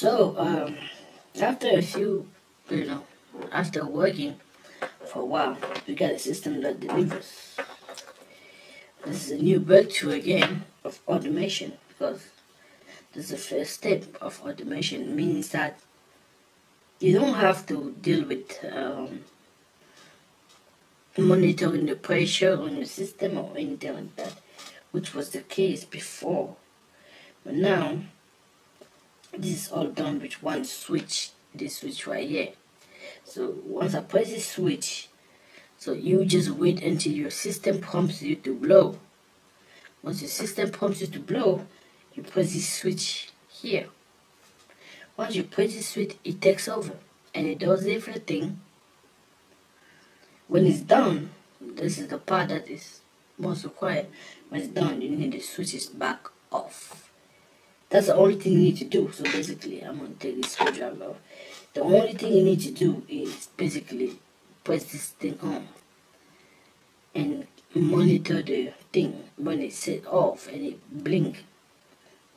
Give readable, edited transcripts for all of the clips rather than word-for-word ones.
So, after a few, you know, after working for a while, we got a system that delivers. This is a new breakthrough again of automation because this is the first step of automation. Means that you don't have to deal with monitoring the pressure on your system or anything like that, which was the case before. But now, this is all done with one switch, this switch right here. So once I press this switch, so you just wait until your system prompts you to blow. Once your system prompts you to blow, you press this switch here. Once you press this switch, it takes over and it does everything. When it's done, this is the part that is most required. When it's done, you need to switch it back off. That's the only thing you need to do. So basically, I'm going to take this screwdriver off. The only thing you need to do is basically press this thing on and monitor the thing. When it's set off and it blink,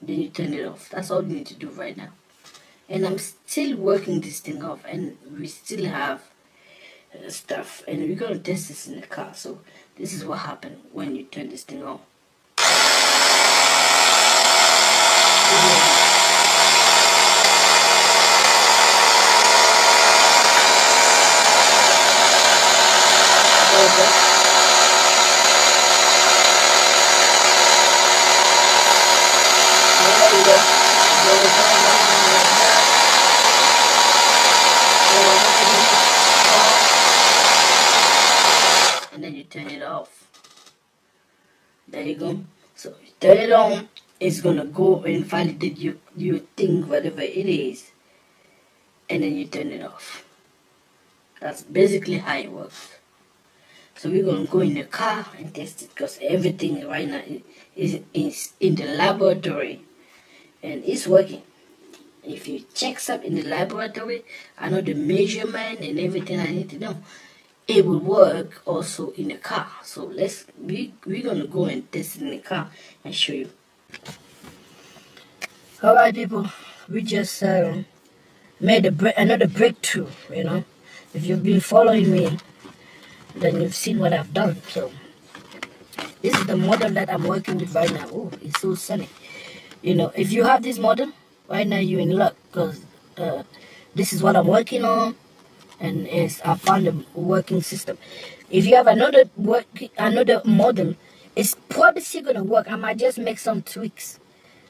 then you turn it off. That's all you need to do right now. And I'm still working this thing off, and we still have stuff, and we're going to test this in the car. So this is what happened when you turn this thing on. And then you turn it off. There you go. So you turn it on, it's gonna go and validate your thing, whatever it is, and then you turn it off. That's basically how it works. So we're gonna go in the car and test it because everything right now is in the laboratory and it's working. If you check stuff in the laboratory, I know the measurement and everything I need to know. It will work also in the car. So we're gonna go and test it in the car and show you. All right, people, we just made another breakthrough. If you've been following me, then you've seen what I've done. So this is the model that I'm working with right now. Oh, it's so sunny. If you have this model right now, you're in luck because this is what I'm working on, and I found a working system. If you have another model, it's probably still gonna work. I might just make some tweaks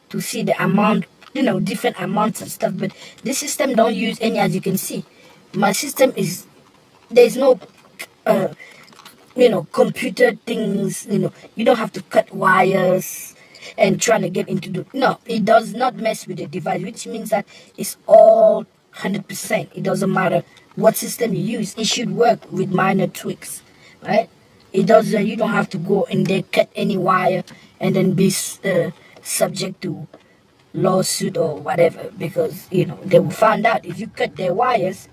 to see the amount, different amounts and stuff. But this system don't use any, as you can see. My system there's no computer things. You don't have to cut wires and trying to get into no, it does not mess with the device, which means that it's all 100%. It doesn't matter what system you use, it should work with minor tweaks, right? It doesn't. You don't have to go in there, cut any wire, and then be subject to lawsuit or whatever, because they will find out if you cut their wires.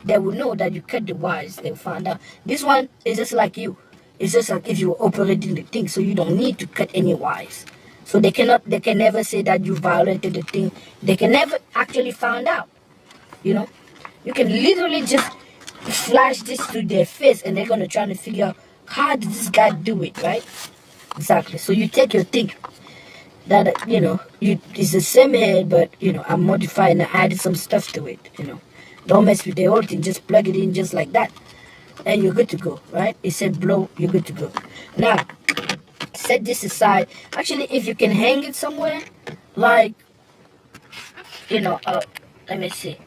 They will know that you cut the wires. They'll find out. This one is just like you. It's just like if you were operating the thing, so you don't need to cut any wires. So they can never say that you violated the thing. They can never actually find out. You can literally just flash this to their face, and they're gonna try to figure out how did this guy do it, right? Exactly. So you take your thing that it's the same head, but I'm modifying and adding some stuff to it. Don't mess with the whole thing. Just plug it in just like that, and you're good to go, right? It said blow, you're good to go. Now, set this aside. Actually, if you can hang it somewhere, like, let me see.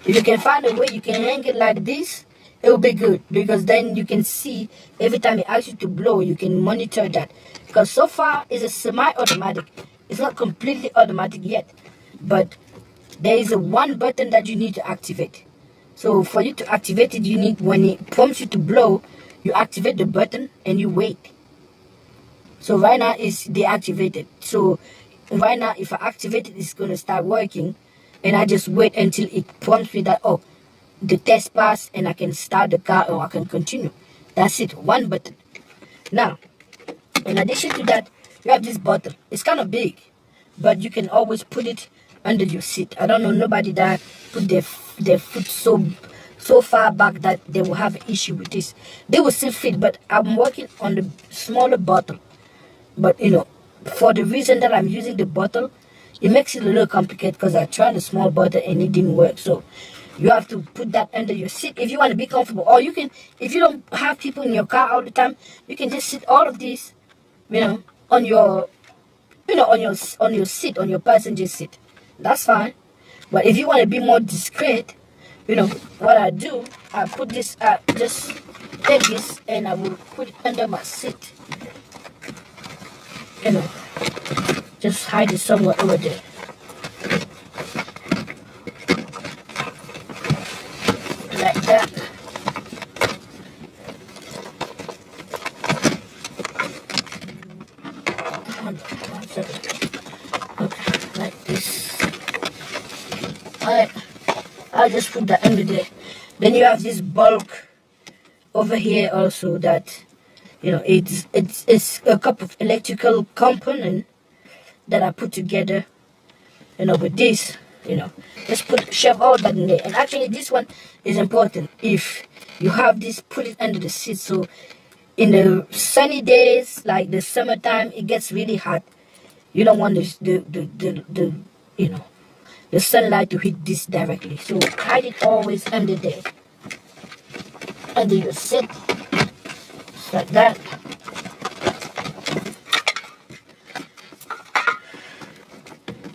If you can find a way you can hang it like this, it will be good, because then you can see every time it asks you to blow, you can monitor that. Because so far, it's a semi-automatic. It's not completely automatic yet, but there is one button that you need to activate. So for you to activate it, you need, when it prompts you to blow, you activate the button and you wait. So right now it's deactivated. So right now, if I activate it, it's going to start working. And I just wait until it prompts me that, oh, the test passed, and I can start the car or I can continue. That's it, one button. Now, in addition to that, you have this button. It's kind of big, but you can always put it under your seat. I don't know nobody that put their foot so far back that they will have an issue with this. They will still fit, but I'm working on the smaller bottle. But for the reason that I'm using the bottle, it makes it a little complicated because I tried the small bottle and it didn't work. So you have to put that under your seat if you want to be comfortable. Or you can, if you don't have people in your car all the time, you can just sit all of these, on your, on your seat, on your passenger seat. That's fine. But if you want to be more discreet, what I do, I put this, just take this and I will put it under my seat. Just hide it somewhere over there. Like that. Okay, like this. Alright, I'll just put that under there. Then you have this bulk over here also that it's a couple of electrical component that I put together, with this, just shove all that in there. And actually this one is important. If you have this, put it under the seat. So in the sunny days, like the summertime, it gets really hot. You don't want the sunlight to hit this directly. So hide it always under there, under your seat. Like that.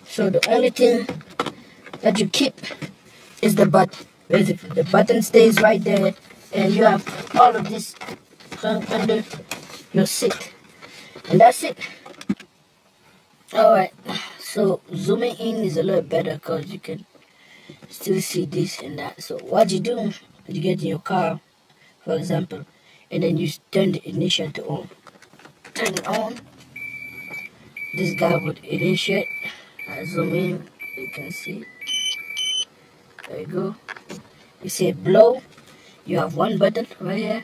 So the only thing that you keep is the button. Basically, the button stays right there, and you have all of this under your seat, and that's it. All right. So zooming in is a little better because you can still see this and that. So what you do, you get in your car, for example, and then you turn the ignition to on. Turn it on. This guy would initiate. I zoom in, you can see. There you go. You say blow. You have one button right here.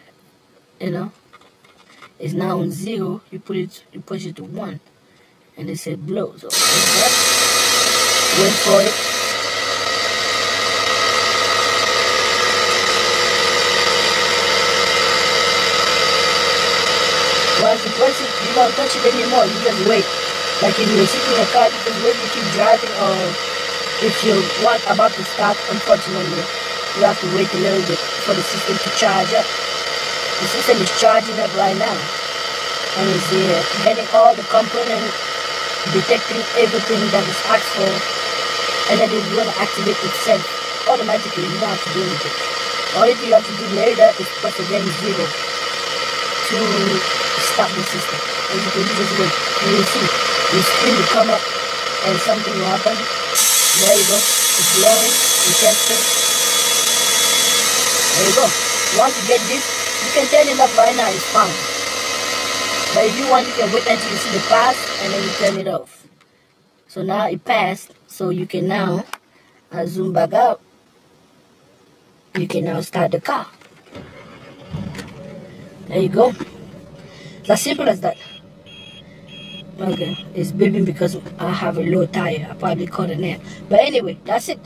It's now on 0. You push it to 1, and it said blow. So wait for it. Once you don't touch it anymore, you just wait. Like if you're sitting in a car, you just wait to keep driving, or if you want about to start, unfortunately, you have to wait a little bit for the system to charge up. The system is charging up right now, and it's getting all the components, detecting everything that is asked for, and then it's going to activate itself automatically. You don't have to do anything. All you have to do later is press again 0 to stop the system. And you can just wait. And you see, the screen will come up and something will happen. There you go. It's blowing. You test it. There you go. Once you get this, you can turn it up right now. It's fine. But if you want, you can wait until you see the pass and then you turn it off. So now it passed. So you can now zoom back out. You can now start the car. There you go. It's as simple as that. Okay, it's beeping because I have a low tire. I probably caught an air. But anyway, that's it.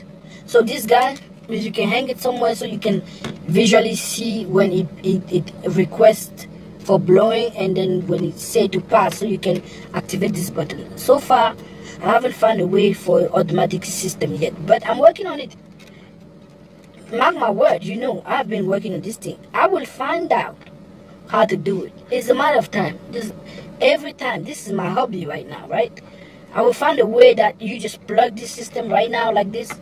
So this guy, you can hang it somewhere so you can visually see when it requests for blowing, and then when it's set to pass, so you can activate this button. So far, I haven't found a way for automatic system yet, but I'm working on it. Mark my word, I've been working on this thing. I will find out how to do it. It's a matter of time. Every time. This is my hobby right now, right? I will find a way that you just plug this system right now like this,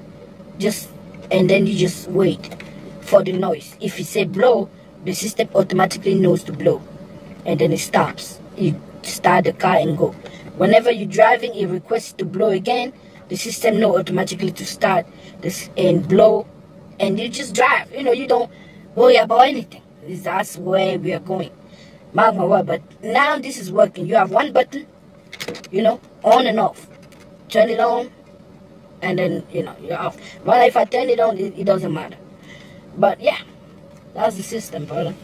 and then you just wait for the noise. If you say blow, the system automatically knows to blow, and then it stops. You start the car and go. Whenever you're driving, it requests to blow again. The system knows automatically to start this and blow, and you just drive. You don't worry about anything. That's where we are going. Mark my word. But now this is working. You have one button, on and off. Turn it on, and then, you're off. Well, if I turn it on, it doesn't matter. But yeah, that's the system, brother.